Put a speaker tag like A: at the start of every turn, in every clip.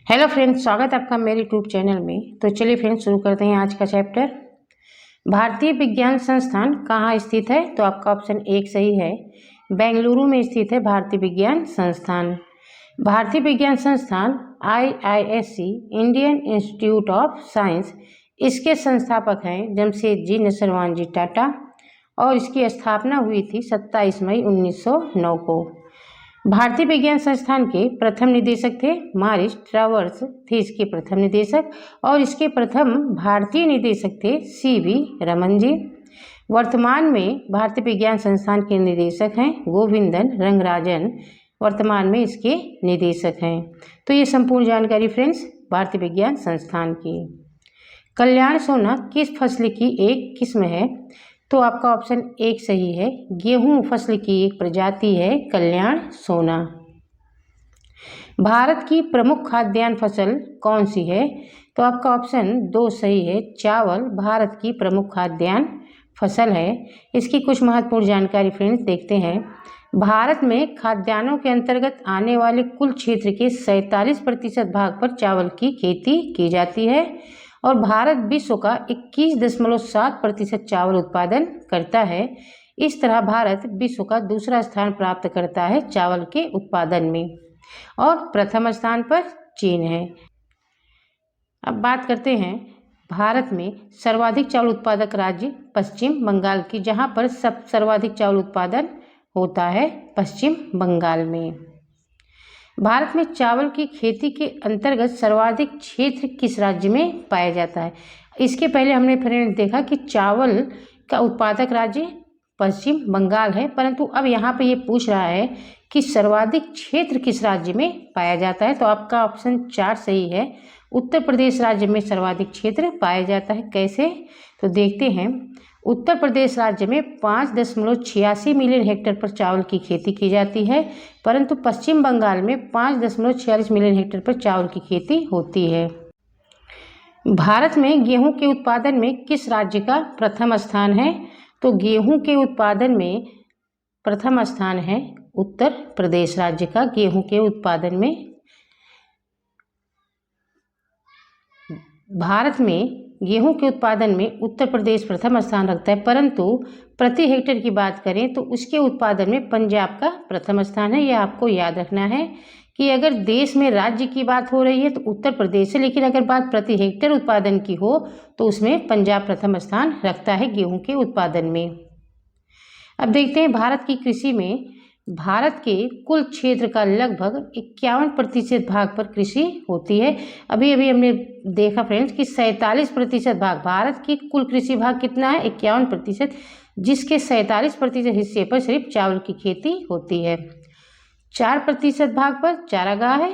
A: Hello friends, स्वागत है आपका मेरे यूट्यूब चैनल में। तो चलिए फ्रेंड्स शुरू करते हैं आज का चैप्टर। भारतीय विज्ञान संस्थान कहाँ स्थित है? तो आपका ऑप्शन 1 सही है, बेंगलुरु में स्थित है भारतीय विज्ञान संस्थान। भारतीय विज्ञान संस्थान IISc Indian institute of science, इसके संस्थापक हैं जमशेदजी नसरवानजी टाटा और इसकी स्थापना हुई थी 27 मई 1909 को। भारतीय विज्ञान संस्थान के प्रथम निदेशक थे मॉरिस ट्रावर्स थे इसके प्रथम निदेशक, और इसके प्रथम भारतीय निदेशक थे CV रमन जी। वर्तमान में भारतीय विज्ञान संस्थान के निदेशक हैं गोविंदन रंगराजन, वर्तमान में इसके निदेशक हैं। तो ये संपूर्ण जानकारी फ्रेंड्स भारतीय विज्ञान संस्थान की। कल्याण सोना किस फसल की एक किस्म है? तो आपका ऑप्शन 1 सही है, गेहूं फसल की एक प्रजाति है कल्याण सोना। भारत की प्रमुख खाद्यान्न फसल कौन सी है? तो आपका ऑप्शन 2 सही है, चावल भारत की प्रमुख खाद्यान्न फसल है। इसकी कुछ महत्वपूर्ण जानकारी फ्रेंड्स देखते हैं। भारत में खाद्यान्नों के अंतर्गत आने वाले कुल क्षेत्र के 47% भाग पर चावल की खेती की जाती है और भारत विश्व का 21.7% चावल उत्पादन करता है। इस तरह भारत विश्व का दूसरा स्थान प्राप्त करता है चावल के उत्पादन में और प्रथम स्थान पर चीन है। अब बात करते हैं भारत में सर्वाधिक चावल उत्पादक राज्य पश्चिम बंगाल की, जहां पर सर्वाधिक चावल उत्पादन होता है पश्चिम बंगाल में। भारत में चावल की खेती के अंतर्गत सर्वाधिक क्षेत्र किस राज्य में पाया जाता है? इसके पहले हमने फ्रेंड देखा कि चावल का उत्पादक राज्य पश्चिम बंगाल है, परंतु अब यहाँ पे ये पूछ रहा है कि सर्वाधिक क्षेत्र किस राज्य में पाया जाता है। तो आपका ऑप्शन 4 सही है, उत्तर प्रदेश राज्य में सर्वाधिक क्षेत्र पाया जाता है। कैसे? तो देखते हैं। उत्तर प्रदेश राज्य में 5.86 मिलियन हेक्टेयर पर चावल की खेती की जाती है, परंतु पश्चिम बंगाल में 5.46 मिलियन हेक्टेयर पर चावल की खेती होती है। भारत में गेहूं के उत्पादन में किस राज्य का प्रथम स्थान है? तो गेहूं के उत्पादन में प्रथम स्थान है उत्तर प्रदेश राज्य का। गेहूं के उत्पादन में भारत में गेहूं के उत्पादन में उत्तर प्रदेश प्रथम स्थान रखता है, परंतु प्रति हेक्टेयर की बात करें तो उसके उत्पादन में पंजाब का प्रथम स्थान है। यह आपको याद रखना है कि अगर देश में राज्य की बात हो रही है तो उत्तर प्रदेश है, लेकिन अगर बात प्रति हेक्टेयर उत्पादन की हो तो उसमें पंजाब प्रथम स्थान रखता है गेहूं के उत्पादन में। अब देखते हैं भारत की कृषि में भारत के कुल क्षेत्र का लगभग 51% भाग पर कृषि होती है। अभी हमने देखा फ्रेंड्स कि 47% भाग, भारत की कुल कृषि भाग कितना है? 51%, जिसके 47% हिस्से पर सिर्फ चावल की खेती होती है। 4% भाग पर चारागाह है,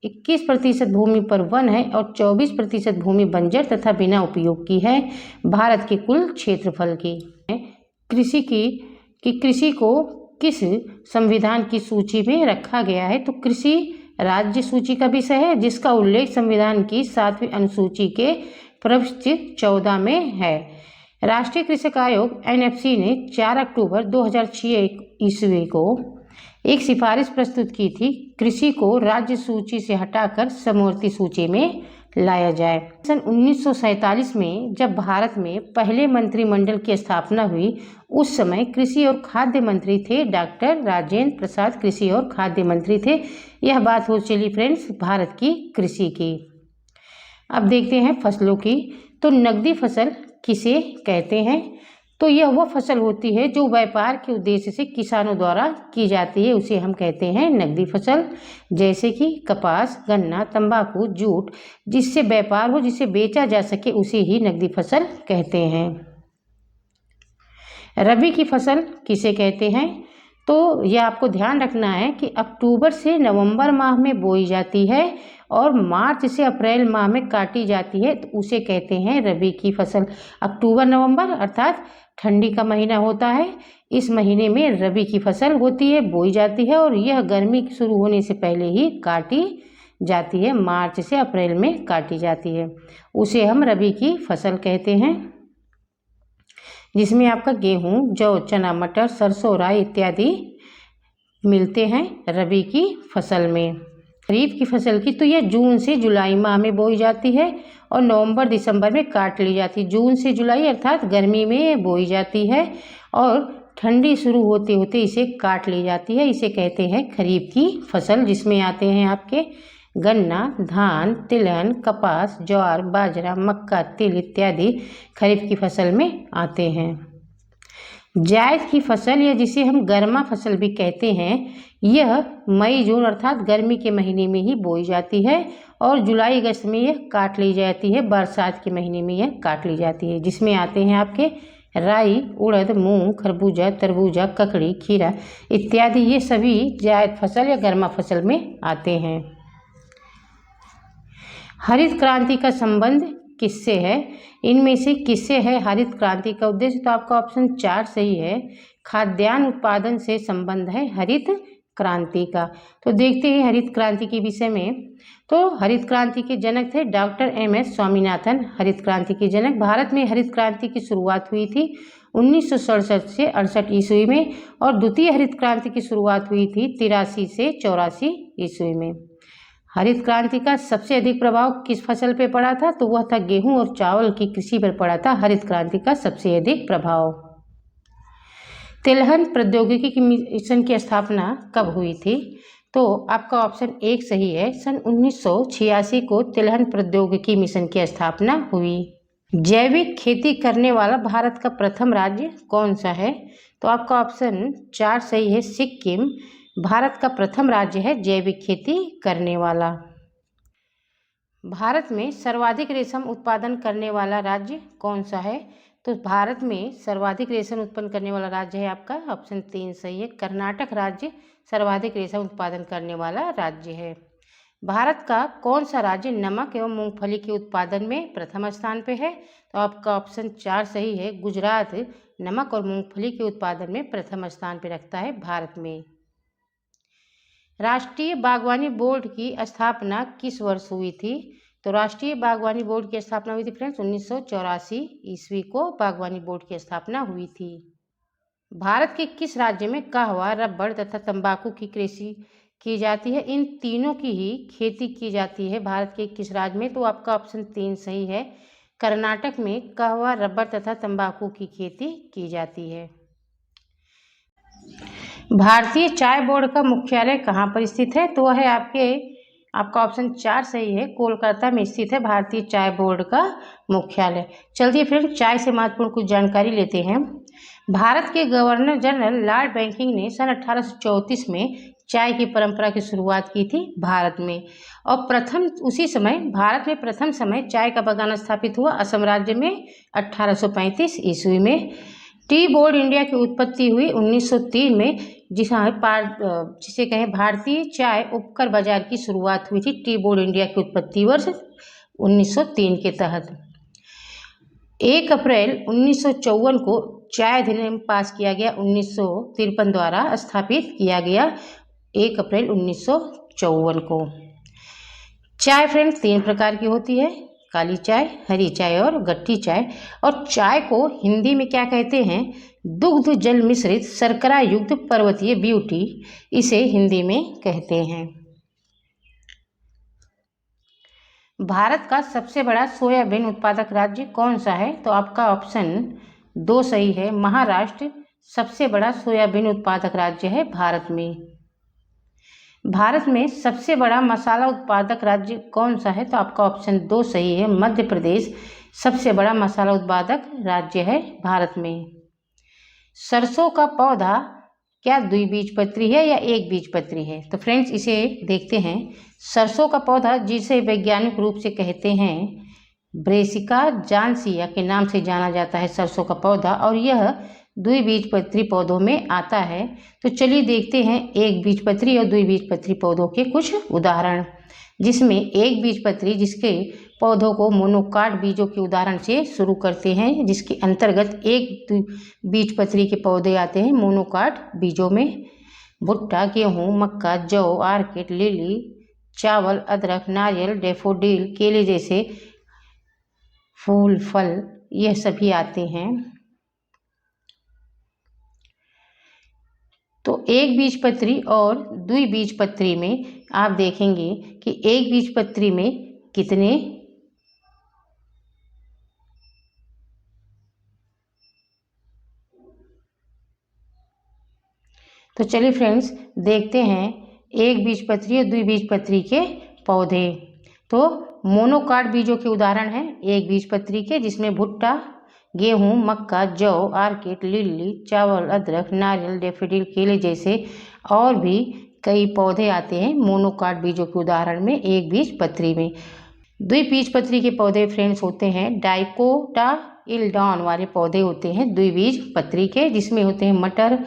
A: 21% भूमि पर वन है और 24% भूमि बंजर तथा बिना उपयोग की है भारत के कुल क्षेत्रफल की। कृषि को किस संविधान की सूची में रखा गया है? तो कृषि राज्य सूची का विषय है, जिसका उल्लेख संविधान की 7वीं अनुसूची के प्रविष्टि 14 में है। राष्ट्रीय कृषक आयोग NFC ने 4 अक्टूबर 2006 ईस्वी को एक सिफारिश प्रस्तुत की थी, कृषि को राज्य सूची से हटाकर समवर्ती सूची में लाया जाए। सन 1947 में जब भारत में पहले मंत्रिमंडल की स्थापना हुई, उस समय कृषि और खाद्य मंत्री थे डॉक्टर राजेंद्र प्रसाद, कृषि और खाद्य मंत्री थे। यह बात हो चली फ्रेंड्स भारत की कृषि की। अब देखते हैं फसलों की। तो नकदी फसल किसे कहते हैं? तो यह वह फसल होती है जो व्यापार के उद्देश्य से किसानों द्वारा की जाती है, उसे हम कहते हैं नकदी फसल। जैसे कि कपास, गन्ना, तंबाकू, जूट, जिससे व्यापार हो, जिसे बेचा जा सके, उसे ही नकदी फसल कहते हैं। रबी की फसल किसे कहते हैं? तो यह आपको ध्यान रखना है कि अक्टूबर से नवंबर माह में बोई जाती है और मार्च से अप्रैल माह में काटी जाती है, तो उसे कहते हैं रबी की फसल। अक्टूबर नवंबर अर्थात ठंडी का महीना होता है, इस महीने में रबी की फसल होती है, बोई जाती है और यह गर्मी शुरू होने से पहले ही काटी जाती है, मार्च से अप्रैल में काटी जाती है, उसे हम रबी की फसल कहते हैं। जिसमें आपका गेहूं, जौ, चना, मटर, सरसों, राई इत्यादि मिलते हैं रबी की फसल में। खरीफ की फसल की तो यह जून से जुलाई माह में बोई जाती है और नवंबर दिसंबर में काट ली जाती है। जून से जुलाई अर्थात गर्मी में बोई जाती है और ठंडी शुरू होते होते इसे काट ली जाती है। इसे कहते हैं खरीफ की फसल, जिसमें आते हैं आपके गन्ना, धान, तिलहन, कपास, ज्वार, बाजरा, मक्का, तिल इत्यादि खरीफ की फसल में आते हैं। जायद की फसल या जिसे हम गर्मा फसल भी कहते हैं, यह मई जून अर्थात गर्मी के महीने में ही बोई जाती है और जुलाई अगस्त में यह काट ली जाती है। बरसात के महीने में यह काट ली जाती है, जिसमें आते हैं आपके राई, उड़द, मूंग, खरबूजा, तरबूजा, ककड़ी, खीरा इत्यादि। ये सभी जायद फसल या गर्मा फसल में आते हैं। हरित क्रांति का संबंध किससे है? इनमें से किससे है हरित क्रांति का उद्देश्य? तो आपका ऑप्शन 4 सही है। खाद्यान्न उत्पादन से संबंध है हरित क्रांति का। तो देखते हैं हरित क्रांति के विषय में। तो हरित क्रांति के जनक थे डॉक्टर MS स्वामीनाथन। हरित क्रांति के जनक। भारत में हरित क्रांति की शुरुआत हुई थी 1967 से 68 ईस्वी में और द्वितीय हरित क्रांति की शुरुआत हुई थी 83 से 84 ईस्वी में। हरित क्रांति का सबसे अधिक प्रभाव किस फसल पे पड़ा था? तो वह था गेहूं और चावल की कृषि पर पड़ा था हरित क्रांति का सबसे अधिक प्रभाव। तिलहन प्रौद्योगिकी की मिशन की स्थापना कब हुई थी? तो आपका ऑप्शन 1 सही है। सन 1986 को तिलहन प्रौद्योगिकी मिशन की स्थापना हुई। जैविक खेती करने वाला भारत का प्रथम राज्य कौन सा है? तो आपका ऑप्शन 4 सही है। सिक्किम भारत का प्रथम राज्य है जैविक खेती करने वाला। भारत में सर्वाधिक रेशम उत्पादन करने वाला राज्य कौन सा है? तो भारत में सर्वाधिक रेशम उत्पन्न करने वाला राज्य है आपका ऑप्शन 3 सही है। कर्नाटक राज्य सर्वाधिक रेशम उत्पादन करने वाला राज्य है। भारत का कौन सा राज्य नमक एवं मूंगफली के उत्पादन में प्रथम स्थान पे है? तो आपका ऑप्शन 4 सही है। गुजरात नमक और मूंगफली के उत्पादन में प्रथम स्थान पे रखता है भारत में। राष्ट्रीय बागवानी बोर्ड की स्थापना किस वर्ष हुई थी? तो राष्ट्रीय बागवानी बोर्ड की स्थापना हुई थी फ्रेंड्स 1984 ईस्वी को बागवानी बोर्ड की स्थापना हुई थी। भारत के किस राज्य में कहवा, रबड़ तथा तंबाकू की कृषि की जाती है? इन तीनों की ही खेती की जाती है भारत के किस राज्य में? तो आपका ऑप्शन 3 सही है। कर्नाटक में कहवा, रबड़ तथा तंबाकू की खेती की जाती है। भारतीय चाय बोर्ड का मुख्यालय कहाँ पर स्थित है? तो वह है आपका ऑप्शन 4 सही है। कोलकाता में स्थित है भारतीय चाय बोर्ड का मुख्यालय। चलिए फिर चाय से महत्वपूर्ण कुछ जानकारी लेते हैं। भारत के गवर्नर जनरल लॉर्ड बैंकिंग ने सन 1834 में चाय की परंपरा की शुरुआत की थी भारत में और उसी समय भारत में प्रथम समय चाय का बागान स्थापित हुआ असम राज्य में 1835 ईस्वी में। टी बोर्ड इंडिया की उत्पत्ति हुई 1903 में, जिसे कहें भारतीय चाय उपकर बाजार की शुरुआत हुई थी। टी बोर्ड इंडिया की उत्पत्ति वर्ष 1903 के तहत। 1 अप्रैल 1954 को चाय अधिनियम पास किया गया 1953 द्वारा स्थापित किया गया 1 अप्रैल 1954 को। चाय फ्रेंड्स 3 प्रकार की होती है, काली चाय, हरी चाय और गट्टी चाय। और चाय को हिंदी में क्या कहते हैं? दुग्ध जल मिश्रित शर्करा युक्त पर्वतीय ब्यूटी, इसे हिंदी में कहते हैं। भारत का सबसे बड़ा सोयाबीन उत्पादक राज्य कौन सा है? तो आपका ऑप्शन 2 सही है। महाराष्ट्र सबसे बड़ा सोयाबीन उत्पादक राज्य है भारत में। भारत में सबसे बड़ा मसाला उत्पादक राज्य कौन सा है? तो आपका ऑप्शन 2 सही है। मध्य प्रदेश सबसे बड़ा मसाला उत्पादक राज्य है भारत में। सरसों का पौधा क्या द्विबीजपत्री है या एक बीजपत्री है? तो फ्रेंड्स इसे देखते हैं। सरसों का पौधा, जिसे वैज्ञानिक रूप से कहते हैं ब्रेसिका जानसिया के नाम से जाना जाता है सरसों का पौधा, और यह द्विबीजपत्री पौधों में आता है। तो चलिए देखते हैं एक बीजपत्री और द्विबीजपत्री पौधों के कुछ उदाहरण, जिसमें एक बीजपत्री जिसके पौधों को मोनोकाट बीजों के उदाहरण से शुरू करते हैं, जिसके अंतर्गत एक बीजपत्री के पौधे आते हैं मोनोकाट बीजों में। भुट्टा, गेहूँ, मक्का, जौ, आर्किड, लिली, चावल, अदरक, नारियल, डैफोडिल, केले जैसे फूल, फल, यह सभी आते हैं। तो एक बीजपत्री और द्विबीजपत्री में आप देखेंगे कि एक बीजपत्री में कितने, तो चलिए फ्रेंड्स देखते हैं एक बीजपत्री और द्विबीजपत्री के पौधे। तो मोनोकाट बीजों के उदाहरण हैं एक बीजपत्री के, जिसमें भुट्टा, गेहूं, मक्का, जौ, आर्किड, लिली, चावल, अदरक, नारियल, डैफोडिल, केले जैसे और भी कई पौधे आते हैं मोनोकाट बीजों के उदाहरण में एक बीजपत्री में। द्विबीजपत्री के पौधे फ्रेंड्स होते हैं डाइकोटाइलडॉन वाले पौधे होते हैं द्विबीजपत्री के, जिसमें होते हैं मटर,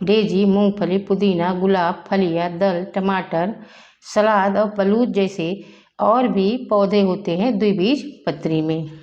A: डेजी, मूंगफली, पुदीना, गुलाब, फलिया, दल, टमाटर, सलाद और बलूत जैसे और भी पौधे होते हैं द्विबीजपत्री में।